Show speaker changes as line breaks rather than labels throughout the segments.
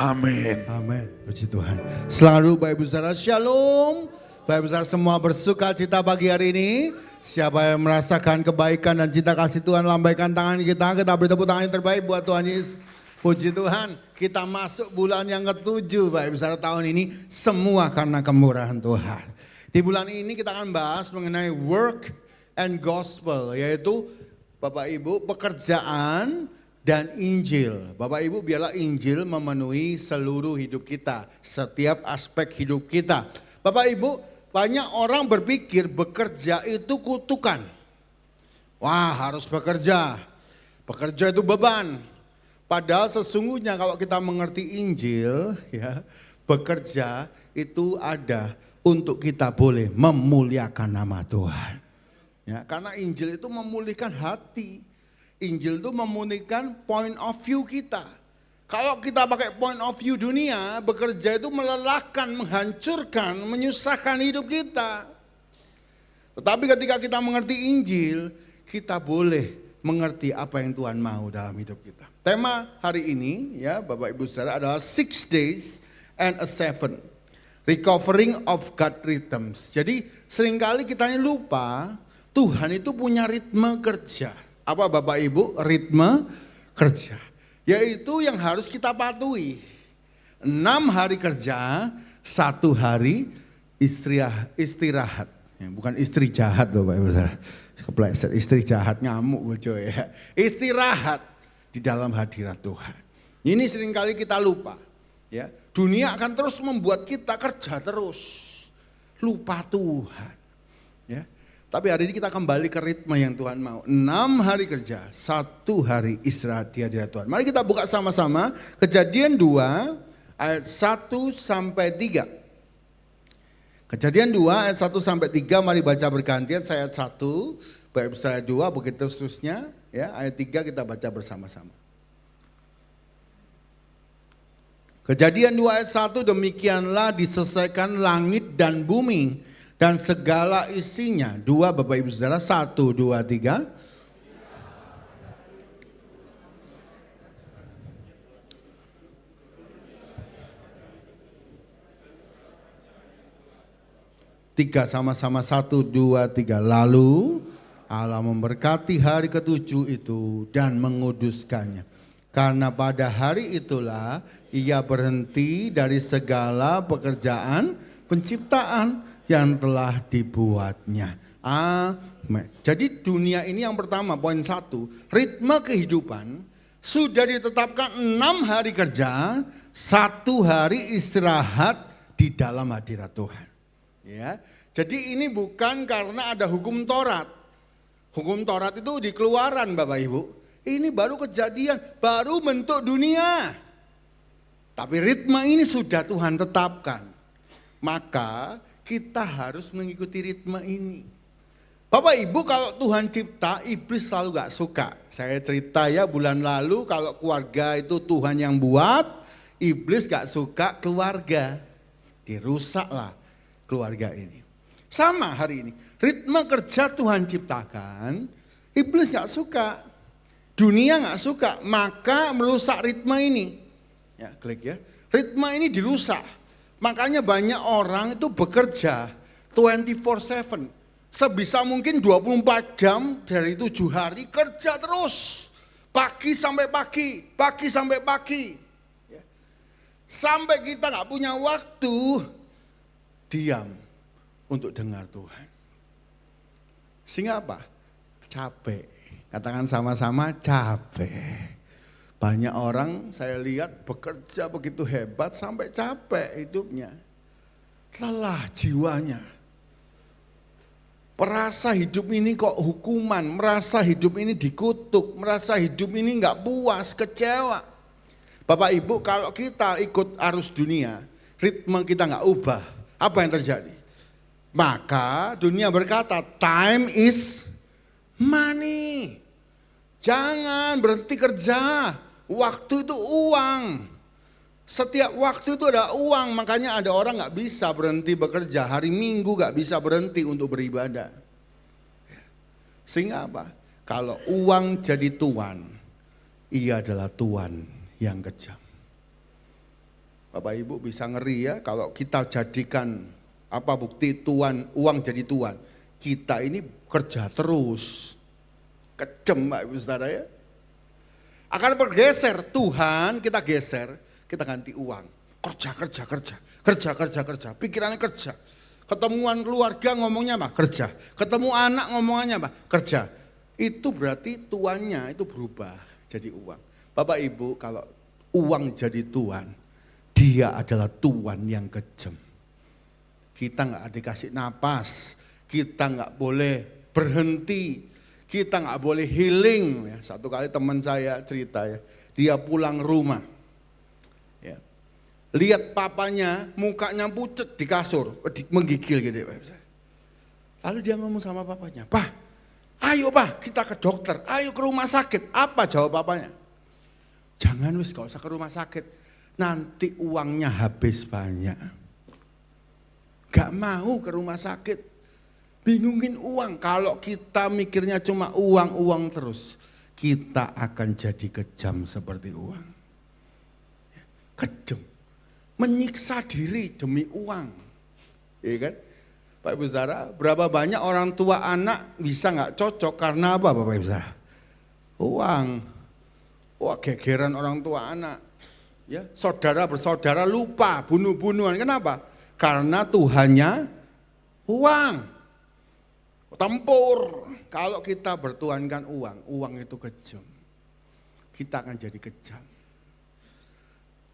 Amin.
Amin. Puji Tuhan. Selalu Bapak Ibu Saudara Shalom. Bapak Ibu Saudara semua bersuka cita pagi hari ini. Siapa yang merasakan kebaikan dan cinta kasih Tuhan, lambaikan tangan kita. Kita beri tepuk tangan yang terbaik buat Tuhan Yesus. Puji Tuhan. Kita masuk bulan yang ke-7 Bapak Ibu Saudara tahun ini. Semua karena kemurahan Tuhan. Di bulan ini kita akan bahas mengenai work and gospel. Yaitu Bapak Ibu pekerjaan dan Injil. Bapak Ibu, biarlah Injil memenuhi seluruh hidup kita, setiap aspek hidup kita. Bapak Ibu, banyak orang berpikir bekerja itu kutukan. Wah, harus bekerja. Bekerja itu beban. Padahal sesungguhnya kalau kita mengerti Injil, ya, bekerja itu ada untuk kita boleh memuliakan nama Tuhan. Ya, karena Injil itu memulihkan hati. Injil itu memulihkan point of view kita. Kalau kita pakai point of view dunia, bekerja itu melelahkan, menghancurkan, menyusahkan hidup kita. Tetapi ketika kita mengerti Injil, kita boleh mengerti apa yang Tuhan mau dalam hidup kita. Tema hari ini, ya Bapak Ibu Saudara, adalah 6 days and a 7. Recovering of God rhythms. Jadi seringkali kita ini lupa, Tuhan itu punya ritme kerja. Apa Bapak Ibu? Ritme kerja. Yaitu yang harus kita patuhi. 6 hari kerja, 1 hari istirahat. Ya, bukan istri jahat Bapak Ibu. Kepleset, istri jahat ngamuk bojo ya. Istirahat di dalam hadirat Tuhan. Ini seringkali kita lupa. Ya, dunia akan terus membuat kita kerja terus. Lupa Tuhan. Ya. Tapi hari ini kita kembali ke ritme yang Tuhan mau. 6 hari kerja, 1 hari istirahat di hadirat Tuhan. Mari kita buka sama-sama Kejadian 2 ayat 1 sampai 3. Kejadian 2 ayat 1 sampai 3, mari baca bergantian. Saya ayat 1, Bapak saya 2, begitu seterusnya. Ya, ayat 3 kita baca bersama-sama. Kejadian 2 ayat 1, demikianlah diselesaikan langit dan bumi dan segala isinya. 2 Bapak Ibu Saudara, 1, 2, 3. Tiga sama-sama, 1, 2, 3. Lalu Allah memberkati hari ke-7 itu dan menguduskannya. Karena pada hari itulah ia berhenti dari segala pekerjaan penciptaan yang telah dibuatnya. Amin. Jadi dunia ini yang pertama, poin 1, ritme kehidupan sudah ditetapkan 6 hari kerja, 1 hari istirahat di dalam hadirat Tuhan. Ya, jadi ini bukan karena ada hukum Taurat. Hukum Taurat itu di Keluaran Bapak Ibu. Ini baru kejadian, baru bentuk dunia. Tapi ritme ini sudah Tuhan tetapkan. Maka kita harus mengikuti ritme ini. Bapak Ibu, kalau Tuhan cipta, iblis selalu gak suka. Saya cerita ya, bulan lalu kalau keluarga itu Tuhan yang buat, iblis gak suka keluarga. Dirusaklah keluarga ini. Sama hari ini, ritme kerja Tuhan ciptakan, iblis gak suka. Dunia gak suka, maka merusak ritme ini. Ya, klik ya. Ritme ini dirusak. Makanya banyak orang itu bekerja 24/7. Sebisa mungkin 24 jam dari 7 hari kerja terus. Pagi sampai pagi, pagi sampai pagi. Ya. Sampai kita gak punya waktu diam untuk dengar Tuhan. Sehingga apa? Capek. Katakan sama-sama, capek. Banyak orang saya lihat bekerja begitu hebat sampai capek hidupnya. Lelah jiwanya. Merasa hidup ini kok hukuman, merasa hidup ini dikutuk, merasa hidup ini gak puas, kecewa. Bapak Ibu, kalau kita ikut arus dunia, ritme kita gak ubah, apa yang terjadi? Maka dunia berkata, time is money. Jangan berhenti kerja. Waktu itu uang. Setiap waktu itu ada uang. Makanya ada orang gak bisa berhenti bekerja. Hari Minggu gak bisa berhenti untuk beribadah. Sehingga apa? Kalau uang jadi tuan, ia adalah tuan yang kejam. Bapak Ibu bisa ngeri ya kalau kita jadikan apa bukti tuan, uang jadi tuan. Kita ini kerja terus. Kejem Pak Ibu Saudara ya. Akan bergeser, Tuhan kita geser, kita ganti uang. Kerja. Pikirannya kerja. Ketemuan keluarga ngomongnya apa? Kerja. Ketemu anak ngomongannya apa? Kerja. Itu berarti tuannya itu berubah jadi uang. Bapak Ibu kalau uang jadi tuan, dia adalah tuan yang kejam. Kita nggak dikasih napas, kita nggak boleh berhenti, kita nggak boleh healing. Ya, satu kali teman saya cerita ya, dia pulang rumah, ya, lihat papanya mukanya pucet di kasur, menggigil gitu. Lalu dia ngomong sama papanya, "Pak, ayo Pak kita ke dokter, ayo ke rumah sakit." Apa jawab papanya? "Jangan wis, gak usah ke rumah sakit, nanti uangnya habis banyak." Gak mau ke rumah sakit, bingungin uang. Kalau kita mikirnya cuma uang terus, kita akan jadi kejam seperti uang. Kejam, menyiksa diri demi uang, iya kan? Pak Ibu Saudara, berapa banyak orang tua anak bisa gak cocok karena apa Bapak Ibu Saudara? Uang. Wah, gegeran orang tua anak. Ya, saudara bersaudara lupa, bunuh-bunuhan. Kenapa? Karena Tuhannya uang. Tempur. Kalau kita bertuankan uang itu kejam. Kita akan jadi kejam.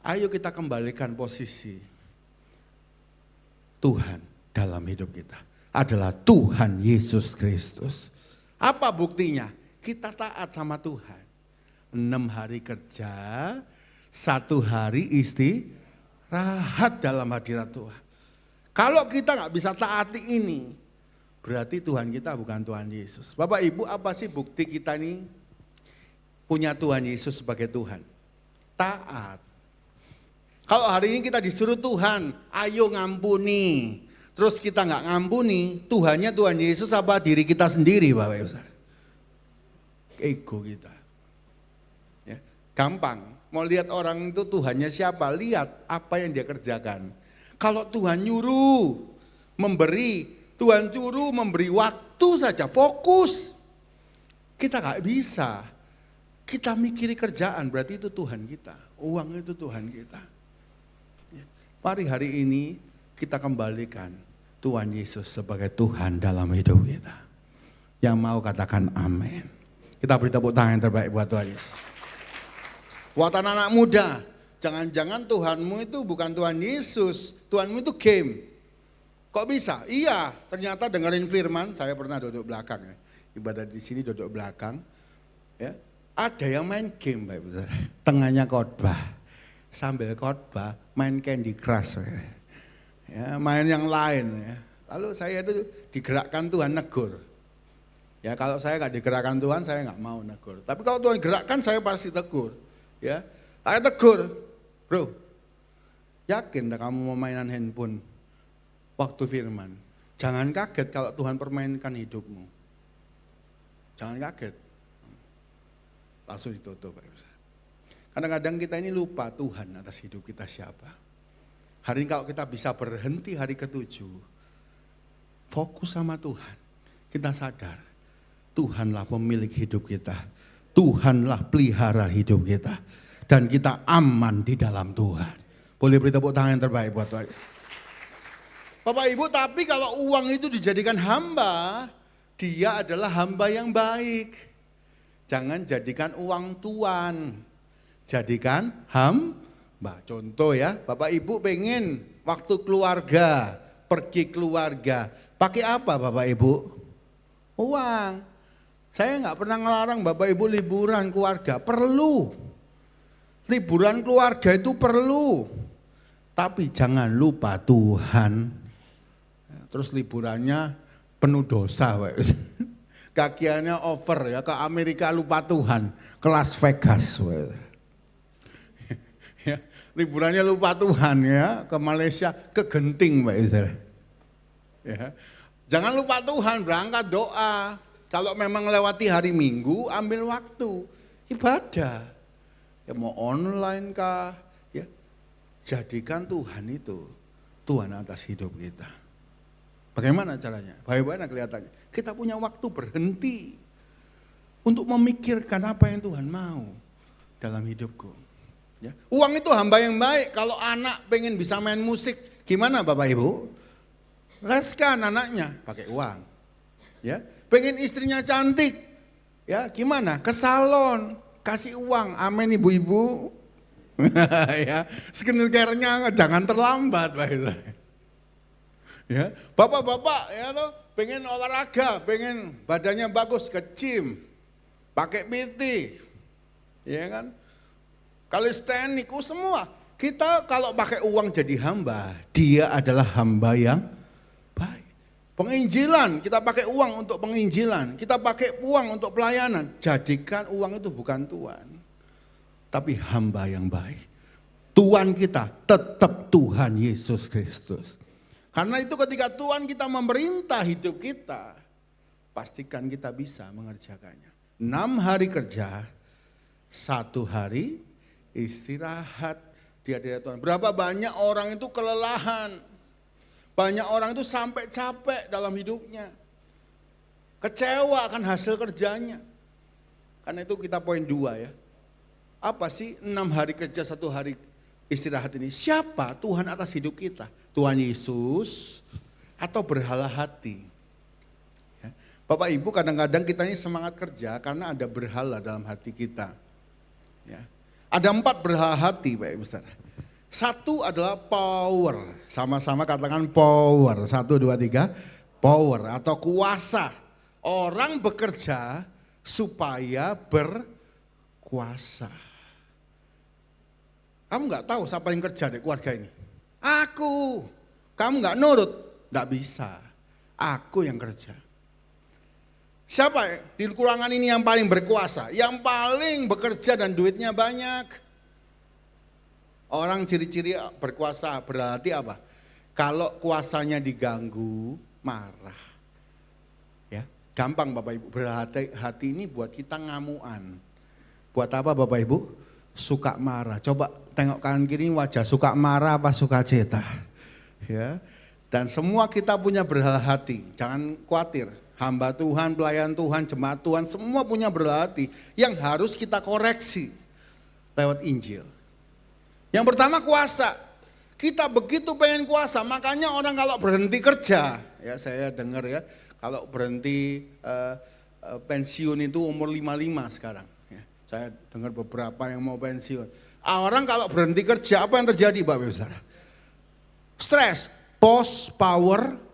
Ayo kita kembalikan posisi. Tuhan dalam hidup kita adalah Tuhan Yesus Kristus. Apa buktinya? Kita taat sama Tuhan. 6 hari kerja, 1 hari istirahat dalam hadirat Tuhan. Kalau kita nggak bisa taati ini, berarti Tuhan kita bukan Tuhan Yesus. Bapak Ibu, apa sih bukti kita ini punya Tuhan Yesus sebagai Tuhan? Taat. Kalau hari ini kita disuruh Tuhan, ayo ngampuni. Terus kita nggak ngampuni, Tuhannya Tuhan Yesus apa diri kita sendiri Bapak Ibu? Ego kita. Gampang, mau lihat orang itu Tuhannya siapa, lihat apa yang dia kerjakan. Kalau Tuhan nyuruh memberi, Tuhan suruh memberi waktu saja, fokus. Kita gak bisa, kita mikiri kerjaan, berarti itu Tuhan kita, uang itu Tuhan kita. Mari hari ini kita kembalikan Tuhan Yesus sebagai Tuhan dalam hidup kita. Yang mau katakan amin. Kita beri tepuk tangan yang terbaik buat Tuhan Yesus. Buat anak-anak muda, jangan-jangan Tuhanmu itu bukan Tuhan Yesus, Tuhanmu itu game. Kok bisa? Iya, ternyata dengerin firman, saya pernah duduk belakang ya. Ibadah di sini duduk belakang. Ya, ada yang main game, Pak Ibu. Tengahnya khotbah. Sambil khotbah main Candy Crush. Ya, main yang lain ya. Lalu saya itu digerakkan Tuhan negur. Ya, kalau saya nggak digerakkan Tuhan, saya nggak mau negur. Tapi kalau Tuhan gerakkan, saya pasti tegur. Ya, saya tegur, bro, yakin dah kamu mau mainan handphone waktu firman? Jangan kaget kalau Tuhan permainkan hidupmu. Jangan kaget. Langsung ditutup. Kadang-kadang kita ini lupa Tuhan atas hidup kita siapa. Hari ini kalau kita bisa berhenti hari ke-7, fokus sama Tuhan. Kita sadar, Tuhanlah pemilik hidup kita. Tuhanlah pelihara hidup kita. Dan kita aman di dalam Tuhan. Boleh beri tepuk tangan yang terbaik buat Tuhan. Bapak Ibu, tapi kalau uang itu dijadikan hamba, dia adalah hamba yang baik. Jangan jadikan uang tuan. Jadikan hamba. Contoh ya, Bapak Ibu pengen waktu keluarga, pergi keluarga. Pakai apa Bapak Ibu? Uang. Saya nggak pernah ngelarang Bapak Ibu liburan keluarga, perlu. Liburan keluarga itu perlu. Tapi jangan lupa Tuhan. Terus liburannya penuh dosa. Kakiannya over ya, ke Amerika lupa Tuhan, ke Las Vegas. Ya, liburannya lupa Tuhan ya, ke Malaysia, ke Genting. Ya. Jangan lupa Tuhan, berangkat doa. Kalau memang lewati hari Minggu, ambil waktu ibadah. Ya mau online kah? Ya. jadikan Tuhan itu Tuhan atas hidup kita. Bagaimana caranya? Bagaimana kelihatannya? Kita punya waktu berhenti untuk memikirkan apa yang Tuhan mau dalam hidupku. Ya. Uang itu hamba yang baik. Kalau anak pengen bisa main musik, gimana Bapak Ibu? Leskan anaknya pakai uang. Ya, pengen istrinya cantik, ya gimana? Ke salon, kasih uang. Amin ibu-ibu. Ya, skincare-nya jangan terlambat, Pak. Ya, bapak-bapak ya toh, pengen olahraga, pengen badannya bagus, ke gym, pakai PT, ya kan? Kalistenik, semua. Kita kalau pakai uang jadi hamba, dia adalah hamba yang baik. Penginjilan, kita pakai uang untuk penginjilan, kita pakai uang untuk pelayanan. Jadikan uang itu bukan Tuhan, tapi hamba yang baik. Tuhan kita tetap Tuhan Yesus Kristus. Karena itu ketika Tuhan kita memerintah hidup kita, pastikan kita bisa mengerjakannya. 6 hari kerja, 1 hari istirahat di hadirat Tuhan. Berapa banyak orang itu kelelahan. Banyak orang itu sampai capek dalam hidupnya. Kecewa akan hasil kerjanya. Karena itu kita poin 2 ya. Apa sih 6 hari kerja 1 hari istirahat ini? Siapa Tuhan atas hidup kita? Tuhan Yesus atau berhala hati? Ya. Bapak Ibu kadang-kadang kita ini semangat kerja karena ada berhala dalam hati kita. Ya. Ada 4 berhala hati Pak Ibu Saudara. 1 adalah power, sama-sama katakan power, 1, 2, 3, power atau kuasa. Orang bekerja supaya berkuasa. Kamu nggak tahu siapa yang kerja di keluarga ini? Aku. Kamu nggak nurut? Nggak bisa. Aku yang kerja. Siapa di ruangan ini yang paling berkuasa? Yang paling bekerja dan duitnya banyak? Orang ciri-ciri berkuasa berarti apa? Kalau kuasanya diganggu, marah. Ya, gampang Bapak Ibu. Berhati ini buat kita ngamuan. Buat apa Bapak Ibu? Suka marah. Coba tengok kanan kiri wajah, suka marah apa suka cita. Ya. Dan semua kita punya berhala hati. Jangan khawatir. Hamba Tuhan, pelayan Tuhan, jemaat Tuhan, semua punya berhala hati yang harus kita koreksi lewat Injil. Yang pertama kuasa. Kita begitu pengen kuasa, makanya orang kalau berhenti kerja, ya saya dengar ya, kalau berhenti pensiun itu umur 55 sekarang. Ya, saya dengar beberapa yang mau pensiun. Orang kalau berhenti kerja, apa yang terjadi Bapak Ibu Saudara? Stres, post power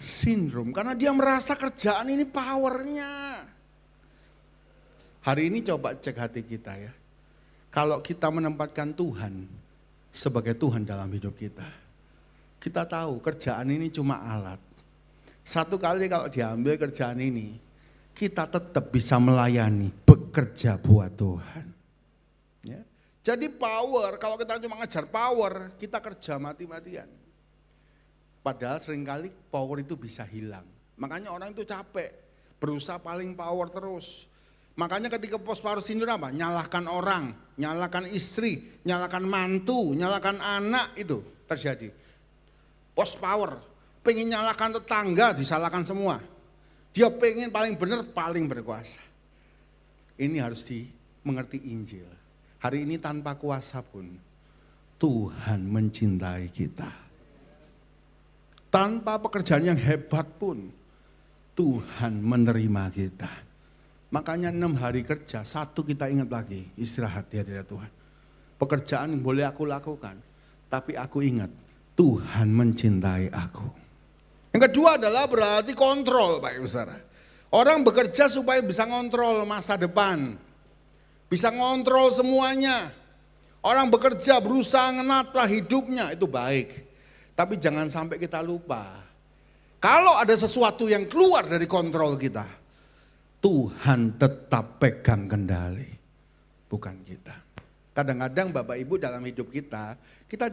syndrome, karena dia merasa kerjaan ini powernya. Hari ini coba cek hati kita ya. Kalau kita menempatkan Tuhan sebagai Tuhan dalam hidup kita, kita tahu kerjaan ini cuma alat. Satu kali kalau diambil kerjaan ini, kita tetap bisa melayani, bekerja buat Tuhan. Ya. Jadi power, kalau kita cuma ngejar power, kita kerja mati-matian. Padahal seringkali power itu bisa hilang. Makanya orang itu capek, berusaha paling power terus. Makanya ketika post power syndrome apa? Nyalahkan orang, nyalahkan istri, nyalahkan mantu, nyalahkan anak, itu terjadi. Post power, pengen nyalahkan tetangga, disalahkan semua. Dia pengen paling benar, paling berkuasa. Ini harus dimengerti Injil. Hari ini tanpa kuasa pun Tuhan mencintai kita. Tanpa pekerjaan yang hebat pun Tuhan menerima kita. Makanya 6 hari kerja, 1 kita ingat lagi, istirahat di hadirat Tuhan. Pekerjaan boleh aku lakukan, tapi aku ingat Tuhan mencintai aku. Yang kedua adalah berarti kontrol Pak Ibu Saudara. Orang bekerja supaya bisa ngontrol masa depan. Bisa ngontrol semuanya. Orang bekerja berusaha menata hidupnya, itu baik. Tapi jangan sampai kita lupa. Kalau ada sesuatu yang keluar dari kontrol kita, Tuhan tetap pegang kendali, bukan kita. Kadang-kadang Bapak Ibu dalam hidup kita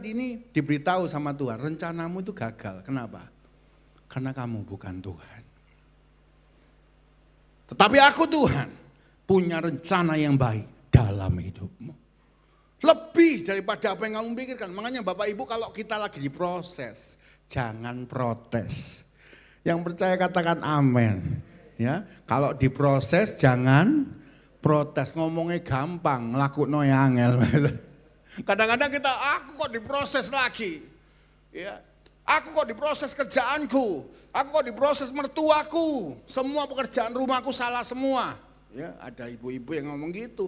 ini diberitahu sama Tuhan, rencanamu itu gagal. Kenapa? Karena kamu bukan Tuhan. Tetapi aku Tuhan punya rencana yang baik dalam hidupmu. Lebih daripada apa yang kamu pikirkan. Makanya Bapak Ibu kalau kita lagi diproses, jangan protes. Yang percaya katakan amin. Ya, kalau diproses jangan protes. Ngomongnya gampang, ngelakuin angel. Kadang-kadang kita, aku kok diproses lagi. Ya, aku kok diproses kerjaanku. Aku kok diproses mertuaku. Semua pekerjaan rumahku salah semua. Ya, ada ibu-ibu yang ngomong gitu.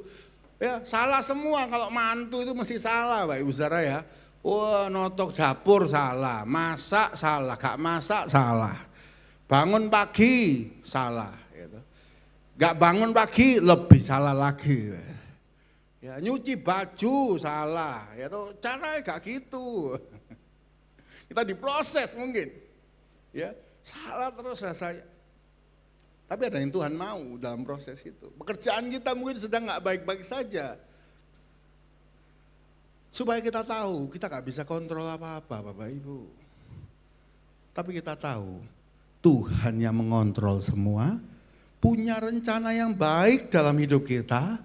Ya, salah semua, kalau mantu itu mesti salah Pak Ibu Saudara ya. Wah, notok dapur salah, masak salah, gak masak salah. Bangun pagi salah gitu. Gak bangun pagi lebih salah lagi. Ya, nyuci baju salah, ya tuh caranya gak gitu. Kita diproses mungkin. Ya, salah terus rasanya. Tapi ada yang Tuhan mau dalam proses itu. Pekerjaan kita mungkin sedang gak baik-baik saja. Supaya kita tahu, kita gak bisa kontrol apa-apa Bapak Ibu. Tapi kita tahu, Tuhan yang mengontrol semua, punya rencana yang baik dalam hidup kita,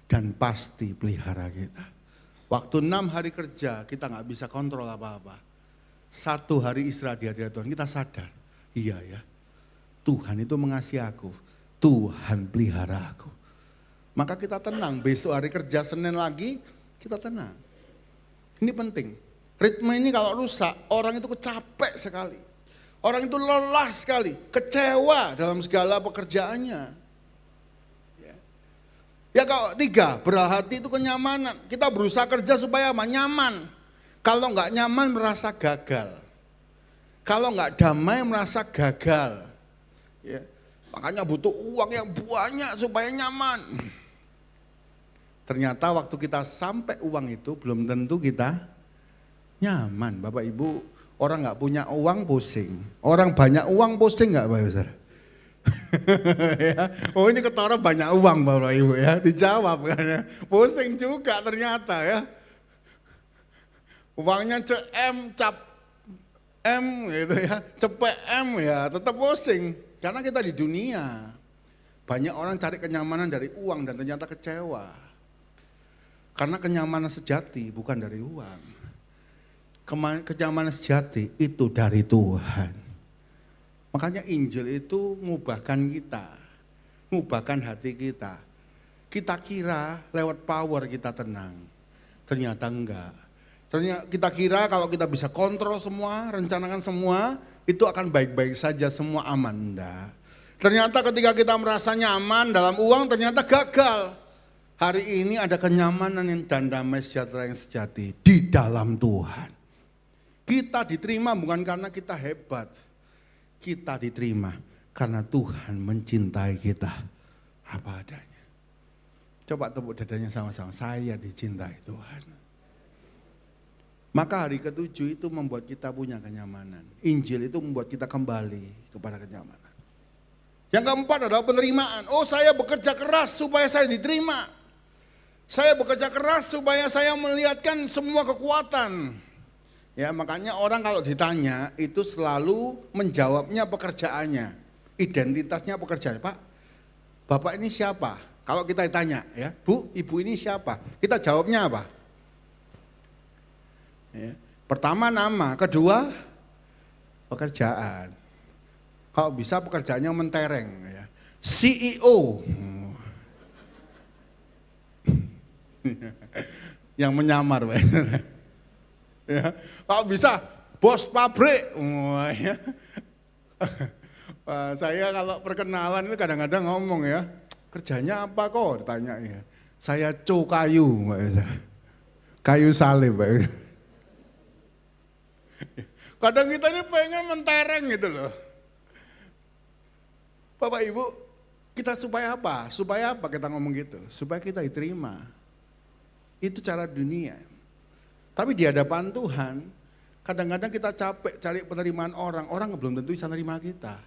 dan pasti pelihara kita. Waktu 6 hari kerja, kita gak bisa kontrol apa-apa. 1 hari istirahat di hadirat Tuhan, kita sadar, iya ya. Tuhan itu mengasihi aku, Tuhan pelihara aku. Maka kita tenang, besok hari kerja Senin lagi, kita tenang. Ini penting, ritme ini kalau rusak, orang itu capek sekali. Orang itu lelah sekali, kecewa dalam segala pekerjaannya. Ya kalau 3, berhati itu kenyamanan. Kita berusaha kerja supaya nyaman. Kalau nggak nyaman merasa gagal. Kalau nggak damai merasa gagal. Ya, makanya butuh uang yang banyak supaya nyaman. Ternyata waktu kita sampai uang itu belum tentu kita nyaman. Bapak Ibu, orang nggak punya uang pusing. Orang banyak uang pusing nggak Bapak Ibu? Ya. Oh ini ketara banyak uang Bapak Ibu ya. Dijawab kan ya. Pusing juga ternyata ya. Uangnya CM, cap M gitu ya. Cepet M ya tetap pusing. Karena kita di dunia, banyak orang cari kenyamanan dari uang dan ternyata kecewa. Karena kenyamanan sejati bukan dari uang. Kenyamanan sejati itu dari Tuhan. Makanya Injil itu ngubahkan kita, ngubahkan hati kita. Kita kira lewat power kita tenang, ternyata enggak. Ternyata kita kira kalau kita bisa kontrol semua, rencanakan semua, itu akan baik-baik saja, semua aman. Enggak. Ternyata ketika kita merasa nyaman dalam uang, ternyata gagal. Hari ini ada kenyamanan dan damai sejahtera yang sejati di dalam Tuhan. Kita diterima bukan karena kita hebat. Kita diterima karena Tuhan mencintai kita apa adanya. Coba tepuk dadanya sama-sama, saya dicintai Tuhan. Maka hari ke-7 itu membuat kita punya kenyamanan. Injil itu membuat kita kembali kepada kenyamanan. Yang keempat adalah penerimaan. Oh saya bekerja keras supaya saya diterima. Saya bekerja keras supaya saya melihatkan semua kekuatan. Ya makanya orang kalau ditanya itu selalu menjawabnya pekerjaannya. Identitasnya pekerjaan. Pak, Bapak ini siapa? Kalau kita ditanya ya, Bu, Ibu ini siapa? Kita jawabnya apa? Ya. Pertama nama, kedua pekerjaan. Kalau bisa pekerjaannya mentereng ya. CEO. Yang menyamar Pak. Ya. Kalau bisa bos pabrik. Ya. Saya kalau perkenalan itu kadang-kadang ngomong ya, kerjanya apa kok ditanya ya. Saya kayu, kayu salib Pak. Kadang kita ini pengen mentereng gitu loh. Bapak Ibu, kita supaya apa? Supaya apa kita ngomong gitu? Supaya kita diterima. Itu cara dunia. Tapi di hadapan Tuhan, kadang-kadang kita capek cari penerimaan orang. Orang belum tentu bisa nerima kita.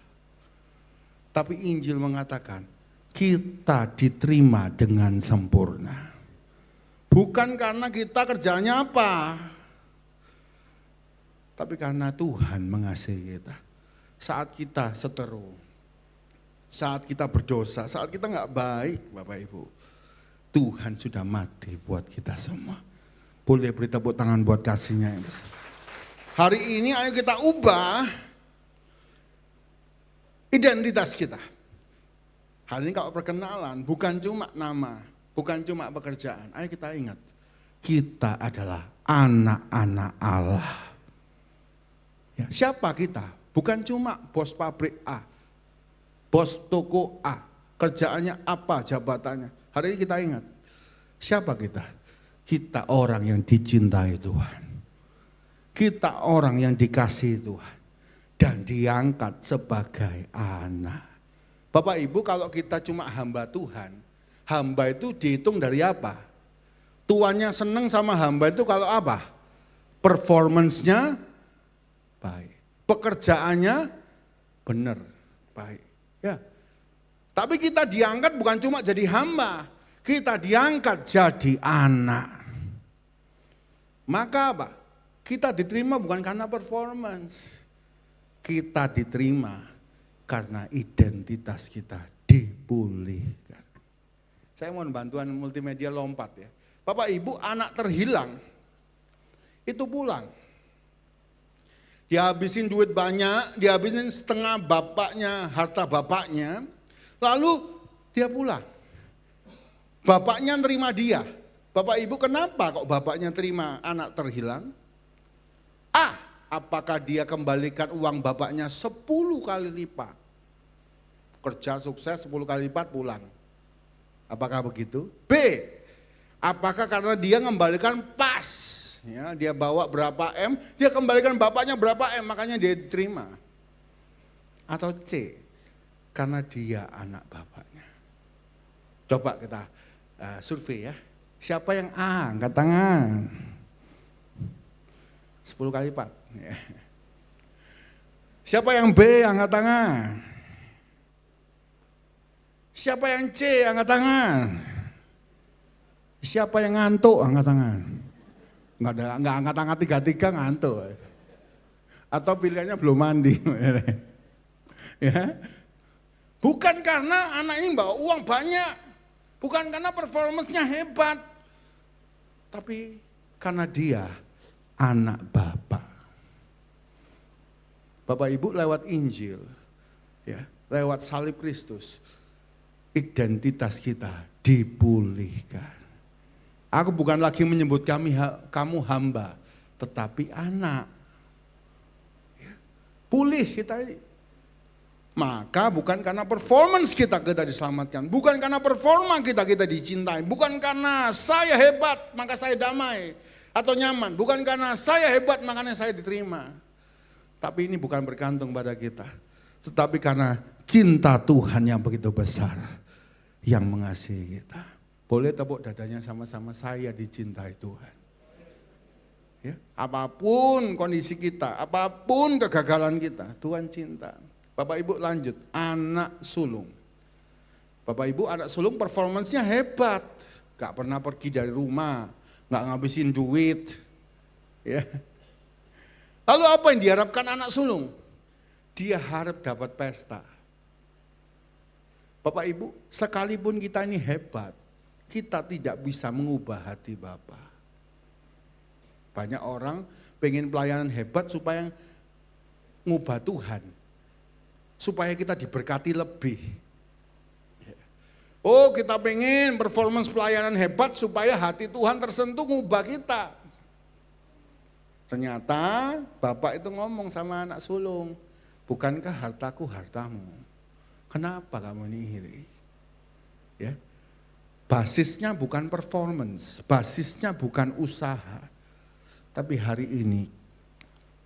Tapi Injil mengatakan, kita diterima dengan sempurna. Bukan karena kita kerjanya apa. Tapi karena Tuhan mengasihi kita. Saat kita seteru, saat kita berdosa, saat kita nggak baik Bapak Ibu, Tuhan sudah mati buat kita semua. Boleh beri tepuk tangan buat kasihnya yang besar. Hari ini ayo kita ubah identitas kita. Hari ini kalau perkenalan bukan cuma nama, bukan cuma pekerjaan. Ayo kita ingat, kita adalah anak-anak Allah. Ya, siapa kita? Bukan cuma bos pabrik A, bos toko A, kerjaannya apa, jabatannya. Hari ini kita ingat, siapa kita? Kita orang yang dicintai Tuhan. Kita orang yang dikasihi Tuhan. Dan diangkat sebagai anak. Bapak Ibu, kalau kita cuma hamba Tuhan, hamba itu dihitung dari apa? Tuannya seneng sama hamba itu kalau apa? Performance-nya baik. Pekerjaannya benar, baik. Ya. Tapi kita diangkat bukan cuma jadi hamba, kita diangkat jadi anak. Maka apa? Kita diterima bukan karena performance. Kita diterima karena identitas kita dipulihkan. Saya mohon bantuan multimedia lompat ya. Bapak Ibu, anak terhilang itu pulang. Dihabisin duit banyak, dihabisin setengah bapaknya, harta bapaknya, lalu dia pulang. Bapaknya nerima dia. Bapak Ibu, kenapa kok bapaknya terima anak terhilang? A, apakah dia kembalikan uang bapaknya 10 kali lipat? Kerja sukses 10 kali lipat pulang. Apakah begitu? B, apakah karena dia kembalikan pas? Ya, dia bawa berapa M, dia kembalikan bapaknya berapa M, makanya dia diterima. Atau C, karena dia anak bapaknya. Coba kita survei ya. Siapa yang A? Angkat tangan. 10 kali lipat. Siapa yang B? Angkat tangan. Siapa yang C? Angkat tangan. Siapa yang ngantuk? Angkat tangan. Enggak angkat-angkat 3-3 ngantuk. Atau pilihannya belum mandi. Ya. Bukan karena anak ini bawa uang banyak. Bukan karena performance-nya hebat. Tapi karena dia anak Bapak. Bapak Ibu lewat Injil, ya, lewat salib Kristus, identitas kita dipulihkan. Aku bukan lagi menyebut kamu hamba, tetapi anak. Ya, pulih kita ini. Maka bukan karena performance kita diselamatkan, bukan karena performa kita dicintai, bukan karena saya hebat maka saya damai atau nyaman, bukan karena saya hebat makanya saya diterima. Tapi ini bukan bergantung pada kita, tetapi karena cinta Tuhan yang begitu besar yang mengasihi kita. Boleh tepuk dadanya sama-sama, saya dicintai Tuhan. Ya, apapun kondisi kita, apapun kegagalan kita, Tuhan cinta. Bapak Ibu lanjut, anak sulung. Bapak Ibu anak sulung performancenya hebat, gak pernah pergi dari rumah, gak ngabisin duit. Ya. Lalu apa yang diharapkan anak sulung? Dia harap dapat pesta. Bapak Ibu, sekalipun kita ini hebat, kita tidak bisa mengubah hati Bapak. Banyak orang pengen pelayanan hebat supaya ngubah Tuhan. Supaya kita diberkati lebih. Oh, kita pengen performance pelayanan hebat supaya hati Tuhan tersentuh ngubah kita. Ternyata Bapak itu ngomong sama anak sulung, bukankah hartaku hartamu? Kenapa kamu ini iri? Ya. Basisnya bukan performance, basisnya bukan usaha. Tapi hari ini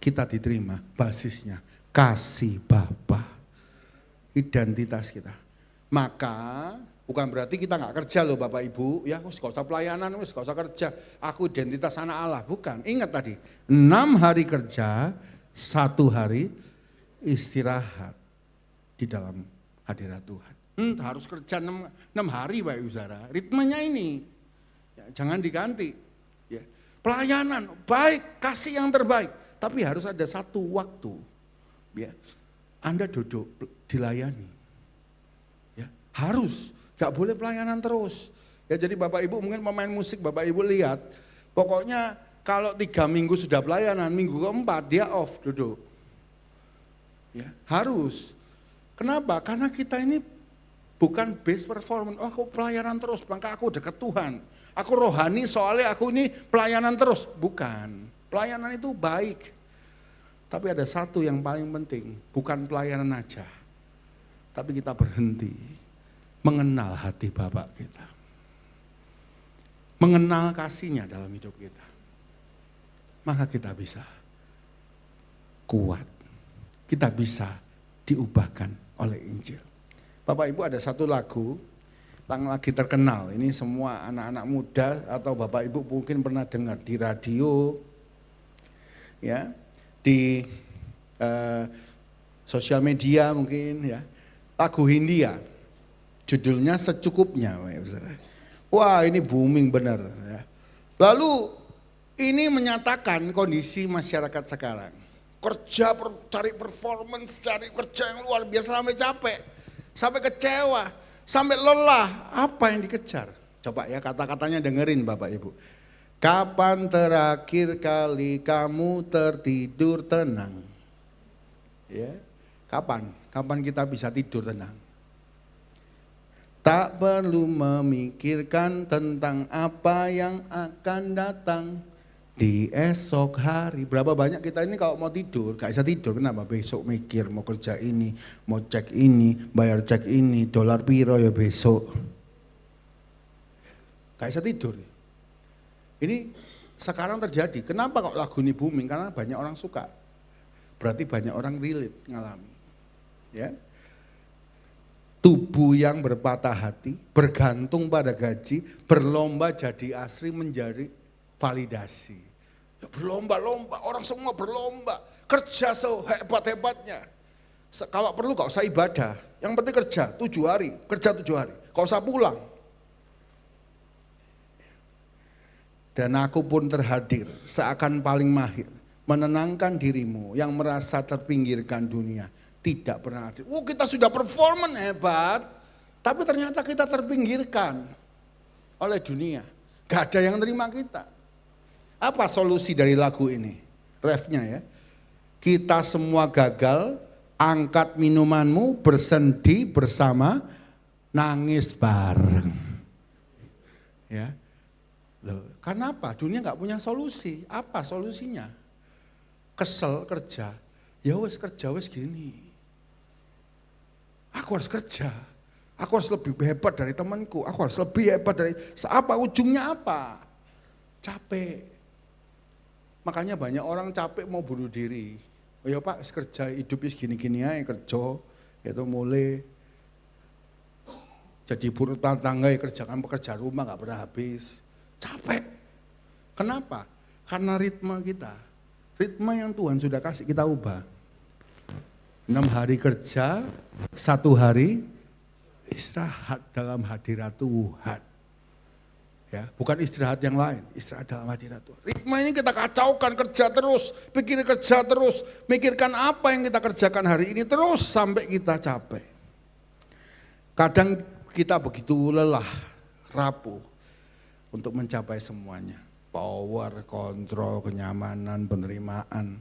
kita diterima basisnya kasih Bapa. Identitas kita. Maka bukan berarti kita nggak kerja loh Bapak Ibu, ya gak usah pelayanan, gak usah kerja. Aku identitas anak Allah, bukan. Ingat tadi, 6 hari kerja, 1 hari istirahat di dalam hadirat Tuhan. Harus kerja 6 hari Pak Ibu Saudara. Ritmenya ini, ya, jangan diganti. Ya. Pelayanan baik, kasih yang terbaik, tapi harus ada satu waktu. Ya. Anda duduk dilayani, ya harus, gak boleh pelayanan terus. Ya jadi Bapak Ibu mungkin pemain musik Bapak Ibu lihat Pokoknya kalau 3 minggu sudah pelayanan, minggu keempat dia off duduk. Ya, harus. Kenapa? Karena kita ini bukan base performance. Oh, aku pelayanan terus, maka aku dekat Tuhan. Aku rohani soalnya aku ini pelayanan terus. Bukan. Pelayanan itu baik. Tapi ada satu yang paling penting, bukan pelayanan aja. Tapi kita berhenti mengenal hati Bapak kita. Mengenal kasihnya dalam hidup kita. Maka kita bisa kuat. Kita bisa diubahkan oleh Injil. Bapak Ibu, ada satu lagu yang lagi terkenal. Ini semua anak-anak muda atau Bapak Ibu mungkin pernah dengar di radio, ya, di sosial media mungkin, ya. Lagu Hindia, judulnya Secukupnya. Wah, ini booming benar. Ya. Lalu ini menyatakan kondisi masyarakat sekarang. Kerja, cari performance, cari kerja yang luar biasa sampai capek, sampai kecewa, sampai lelah. Apa yang dikejar? Coba ya kata-katanya dengerin Bapak Ibu. Kapan terakhir kali kamu tertidur tenang? Ya, kapan? Kapan kita bisa tidur tenang? Tak perlu memikirkan tentang apa yang akan datang di esok hari. Berapa banyak kita ini kalau mau tidur, gak bisa tidur. Kenapa? Besok mikir mau kerja ini, mau cek ini, bayar cek ini, dolar piro ya besok. Gak bisa tidur. Ini sekarang terjadi. Kenapa kok lagu ini booming? Karena banyak orang suka. Berarti banyak orang relate ngalami. Ya. Tubuh yang berpatah hati, bergantung pada gaji, berlomba jadi asri menjadi validasi. Ya, berlomba-lomba, orang semua berlomba, kerja sehebat-hebatnya. Kalau perlu gak usah ibadah, yang penting kerja 7 hari, kerja 7 hari, gak usah pulang. Dan aku pun terhadir, seakan paling mahir, menenangkan dirimu yang merasa terpinggirkan dunia. Tidak pernah hadir. Kita sudah performan hebat, tapi ternyata kita terpinggirkan oleh dunia. Gak ada yang terima kita. Apa solusi dari lagu ini? Refnya ya. Kita semua gagal, angkat minumanmu, bersendi bersama, nangis bareng. Ya. Loh, kenapa? Dunia nggak punya solusi. Apa solusinya? Kesel kerja. Ya wes kerja wes gini. Aku harus kerja. Aku harus lebih hebat dari temanku. Aku harus lebih hebat dari apa? Ujungnya apa? Capek. Makanya banyak orang capek mau bunuh diri. Oh ya Pak, kerja hidupnya gini-gini aja kerja, itu mulai jadi buruh tangga ya kerjakan pekerja rumah nggak pernah habis. Capek. Kenapa? Karena ritme kita. Ritme yang Tuhan sudah kasih kita ubah. 6 hari kerja, 1 hari istirahat dalam hadirat Tuhan. Ya, bukan istirahat yang lain, istirahat dalam hadirat Tuhan. Ritme ini kita kacaukan, kerja terus, pikir kerja terus, mikirkan apa yang kita kerjakan hari ini terus sampai kita capek. Kadang kita begitu lelah, rapuh untuk mencapai semuanya. Power, kontrol, kenyamanan, penerimaan.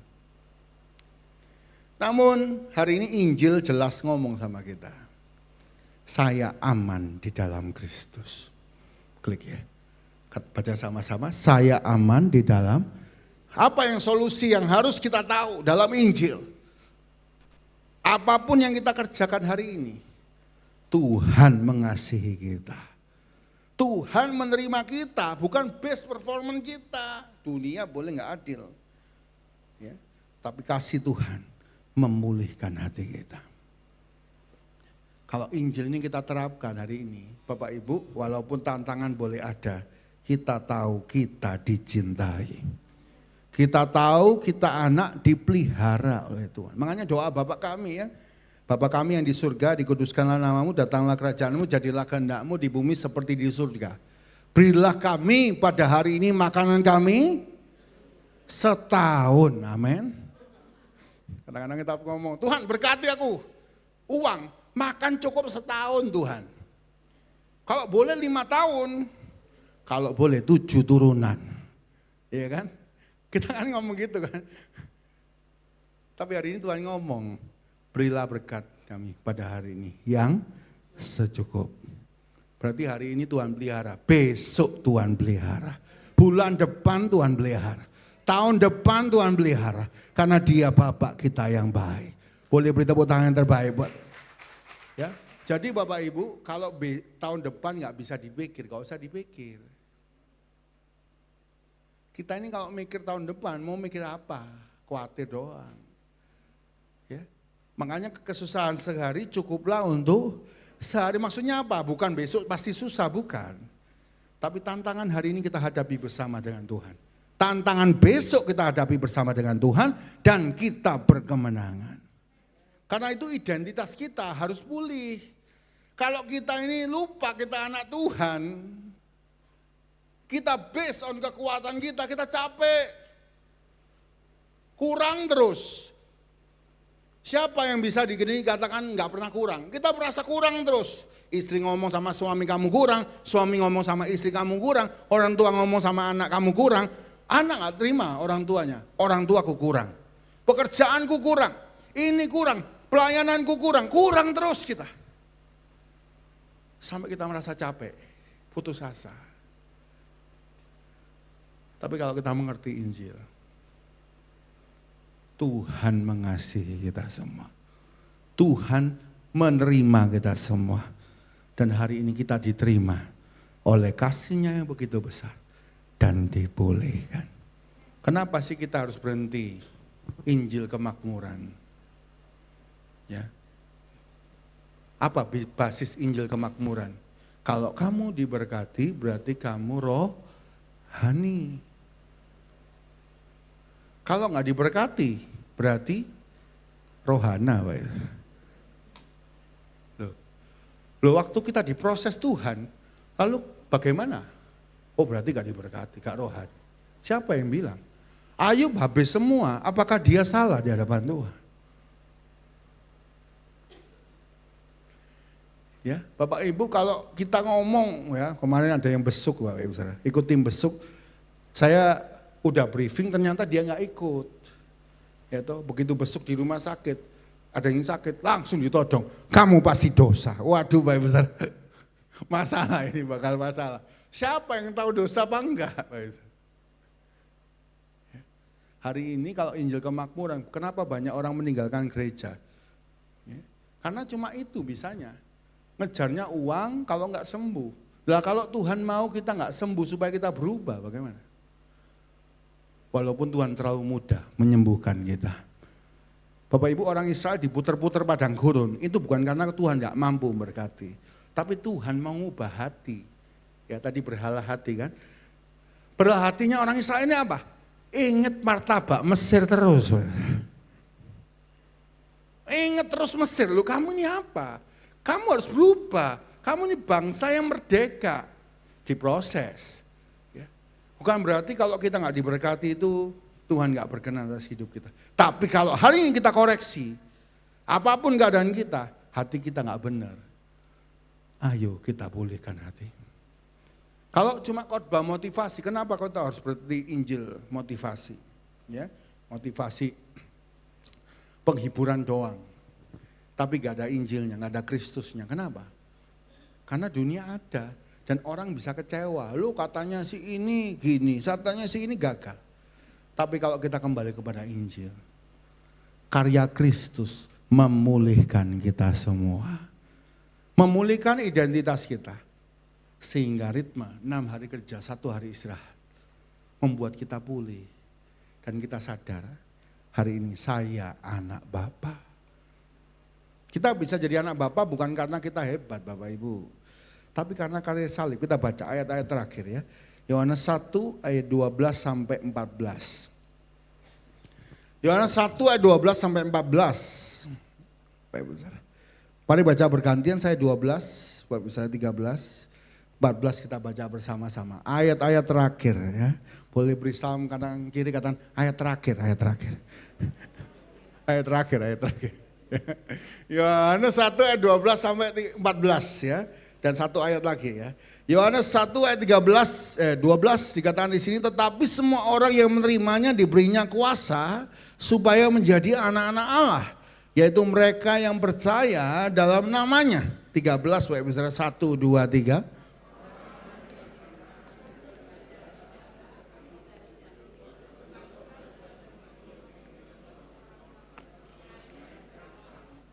Namun hari ini Injil jelas ngomong sama kita. Saya aman di dalam Kristus. Klik ya. Baca sama-sama, saya aman di dalam. Apa yang solusi yang harus kita tahu dalam Injil? Apapun yang kita kerjakan hari ini, Tuhan mengasihi kita. Tuhan menerima kita, bukan best performance kita. Dunia boleh nggak adil, ya, tapi kasih Tuhan memulihkan hati kita. Kalau Injil ini kita terapkan hari ini, Bapak Ibu, walaupun tantangan boleh ada, kita tahu kita dicintai. Kita tahu kita anak dipelihara oleh Tuhan. Makanya doa Bapak kami ya, Bapa kami yang di surga, dikuduskanlah namamu, datanglah kerajaanmu, jadilah kehendakmu di bumi seperti di surga. Berilah kami pada hari ini makanan kami setahun, amin. Kadang-kadang kita ngomong, Tuhan berkati aku, uang, makan cukup setahun Tuhan. Kalau boleh 5 tahun, kalau boleh 7 turunan. Iya kan? Kita kan ngomong gitu kan. Tapi hari ini Tuhan ngomong, berilah berkat kami pada hari ini yang secukup. Berarti hari ini Tuhan pelihara, besok Tuhan pelihara. Bulan depan Tuhan pelihara. Tahun depan Tuhan pelihara. Karena Dia Bapak kita yang baik. Boleh beri tepuk tangan yang terbaik buat. Ya, jadi Bapak Ibu, kalau tahun depan nggak bisa dipikir, nggak usah dipikir. Kita ini kalau mikir tahun depan, mau mikir apa? Khawatir doang. Ya, makanya kesusahan sehari cukuplah untuk sehari. Maksudnya apa? Bukan besok pasti susah, bukan. Tapi tantangan hari ini kita hadapi bersama dengan Tuhan. Tantangan besok kita hadapi bersama dengan Tuhan dan kita berkemenangan. Karena itu identitas kita harus pulih. Kalau kita ini lupa kita anak Tuhan, kita based on kekuatan kita capek. Kurang terus. Siapa yang bisa digini katakan nggak pernah kurang? Kita merasa kurang terus. Istri ngomong sama suami kamu kurang, suami ngomong sama istri kamu kurang, orang tua ngomong sama anak kamu kurang. Anak nggak terima orang tuanya, orang tuaku kurang. Pekerjaanku kurang, ini kurang, pelayananku kurang, kurang terus kita. Sampai kita merasa capek, putus asa. Tapi kalau kita mengerti Injil, Tuhan mengasihi kita semua. Tuhan menerima kita semua. Dan hari ini kita diterima oleh kasih-Nya yang begitu besar. Dan dibolehkan. Kenapa sih kita harus berhenti Injil kemakmuran? Ya. Apa basis Injil kemakmuran? Kalau kamu diberkati berarti kamu rohani. Kalau nggak diberkati berarti rohana. Loh, waktu kita diproses Tuhan, lalu bagaimana? Oh berarti gak diberkati, gak rohani. Siapa yang bilang? Ayub habis semua, apakah dia salah di hadapan Tuhan? Ya, Bapak Ibu kalau kita ngomong ya, kemarin ada yang besuk Bapak Ibu saudara, ikut tim besuk, saya udah briefing ternyata dia gak ikut. Ya toh, begitu besuk di rumah sakit, ada yang sakit langsung ditodong, kamu pasti dosa. Waduh Bapak Ibu saudara, masalah ini bakal masalah. Siapa yang tahu dosa apa enggak? Hari ini kalau Injil kemakmuran, kenapa banyak orang meninggalkan gereja? Karena cuma itu bisanya. Ngejarnya uang kalau enggak sembuh. Lah kalau Tuhan mau kita enggak sembuh supaya kita berubah, bagaimana? Walaupun Tuhan terlalu mudah menyembuhkan kita. Bapak Ibu, orang Israel diputer-puter padang gurun, itu bukan karena Tuhan enggak mampu memberkati. Tapi Tuhan mau mengubah hati. Ya tadi berhala hati kan. Berhala hatinya orang Israel ini apa? Ingat martabak Mesir terus. Ingat terus Mesir. Lu kamu ini apa? Kamu harus berubah. Kamu ini bangsa yang merdeka. Diproses. Ya. Bukan berarti kalau kita nggak diberkati itu Tuhan nggak berkenan atas hidup kita. Tapi kalau hari ini kita koreksi, apapun keadaan kita, hati kita nggak benar. Ayo kita pulihkan hati. Kalau cuma khotbah motivasi, kenapa kita harus berarti Injil motivasi? Ya, motivasi penghiburan doang. Tapi gak ada Injilnya, gak ada Kristusnya. Kenapa? Karena dunia ada dan orang bisa kecewa. Lu katanya si ini gini, katanya si ini gagal. Tapi kalau kita kembali kepada Injil, karya Kristus memulihkan kita semua. Memulihkan identitas kita. Sehingga ritme 6 hari kerja, 1 hari istirahat. Membuat kita pulih. Dan kita sadar, hari ini saya anak Bapa. Kita bisa jadi anak Bapa bukan karena kita hebat Bapak Ibu. Tapi karena karya salib. Kita baca ayat-ayat terakhir ya. Yohanes 1 ayat 12 sampai 14. Yohanes 1 ayat 12 sampai 14. Bapak Ibu saudara. Mari baca bergantian, saya 12, Bapak Ibu saya 13. 14 kita baca bersama-sama. Ayat-ayat terakhir ya. Boleh beri salam kanan kiri katakan ayat terakhir, ayat terakhir. Ayat terakhir, ayat terakhir. Yohanes 1 ayat 12 sampai 14 ya. Dan 1 ayat lagi ya. Yohanes 1 ayat 12 dikatakan di sini, tetapi semua orang yang menerimanya diberinya kuasa supaya menjadi anak-anak Allah, yaitu mereka yang percaya dalam namanya. 13 Bapak Ibu Saudara, 1, 2, 3.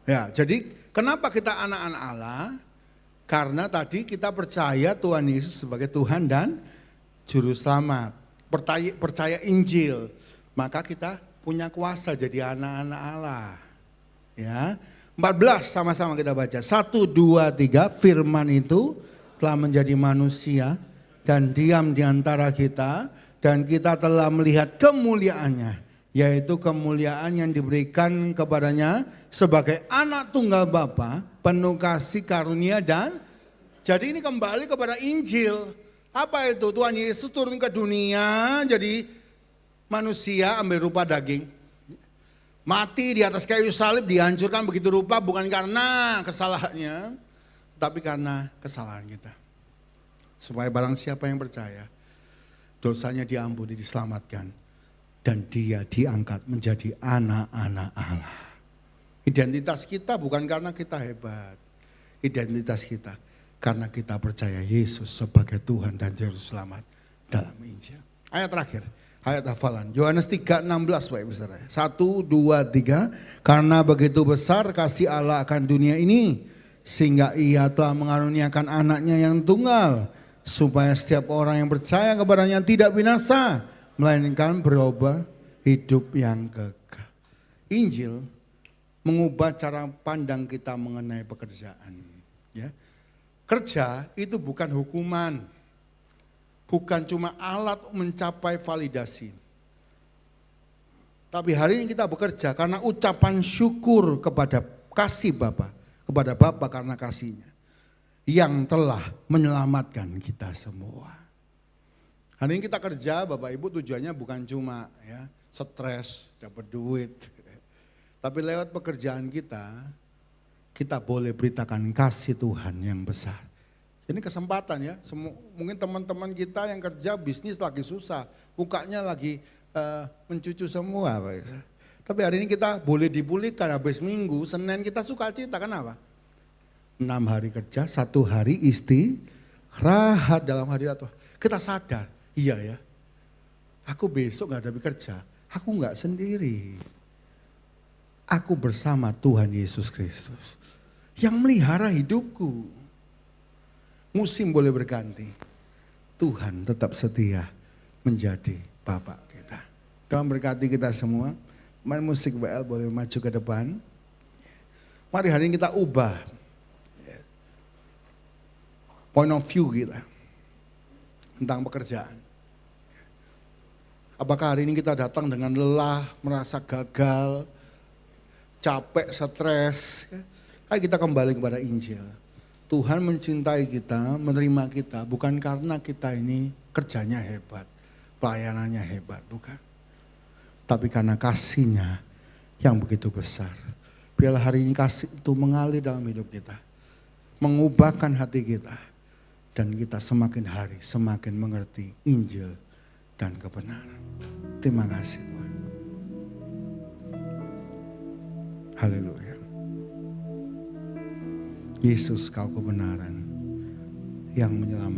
Ya, jadi kenapa kita anak-anak Allah? Karena tadi kita percaya Tuhan Yesus sebagai Tuhan dan Juru Selamat. Percaya Injil, maka kita punya kuasa jadi anak-anak Allah. Ya, 14 sama-sama kita baca. 1, 2, 3, firman itu telah menjadi manusia dan diam di antara kita, dan kita telah melihat kemuliaannya, yaitu kemuliaan yang diberikan kepadanya sebagai anak tunggal Bapa, penuh kasih karunia dan jadi ini kembali kepada Injil. Apa itu? Tuhan Yesus turun ke dunia jadi manusia, ambil rupa daging. Mati di atas kayu salib, dihancurkan begitu rupa bukan karena kesalahannya, tapi karena kesalahan kita. Supaya barang siapa yang percaya, dosanya diampuni, diselamatkan, dan dia diangkat menjadi anak-anak Allah. Identitas kita bukan karena kita hebat. Identitas kita karena kita percaya Yesus sebagai Tuhan dan Juru Selamat dalam Injil. Ayat terakhir, ayat hafalan. Yohanes 3:16 Bapak Ibu Saudara. 1, 2, 3. Karena begitu besar kasih Allah akan dunia ini, sehingga ia telah mengaruniakan anaknya yang tunggal, supaya setiap orang yang percaya kepadanya tidak binasa, melainkan berubah hidup yang kekal. Injil mengubah cara pandang kita mengenai pekerjaan. Ya. Kerja itu bukan hukuman, bukan cuma alat mencapai validasi. Tapi hari ini kita bekerja karena ucapan syukur kepada kasih Bapa, kepada Bapa karena kasihnya yang telah menyelamatkan kita semua. Hari ini kita kerja, Bapak Ibu, tujuannya bukan cuma ya stres, dapat duit. Tapi lewat pekerjaan kita boleh beritakan kasih Tuhan yang besar. Ini kesempatan ya, mungkin teman-teman kita yang kerja bisnis lagi susah, mukanya lagi mencucu semua. Tapi hari ini kita boleh dipulihkan, habis minggu, Senin kita sukacita, kenapa? 6 hari kerja, 1 hari istirahat dalam hadirat Tuhan. Kita sadar, iya ya, aku besok gak ada bekerja, aku gak sendiri. Aku bersama Tuhan Yesus Kristus yang melihara hidupku. Musim boleh berganti, Tuhan tetap setia menjadi Bapa kita. Tuhan berkati kita semua. Main musik BL boleh maju ke depan. Mari hari ini kita ubah point of view kita tentang pekerjaan. Apakah hari ini kita datang dengan lelah, merasa gagal, capek, stres? Ayo kita kembali kepada Injil. Tuhan mencintai kita, menerima kita bukan karena kita ini kerjanya hebat, pelayanannya hebat, bukan. Tapi karena kasihnya yang begitu besar. Biarlah hari ini kasih itu mengalir dalam hidup kita, mengubahkan hati kita, dan kita semakin hari semakin mengerti Injil dan kebenaran. Terima kasih Tuhan. Haleluya. Yesus, Kau kebenaran yang menyelamatkan.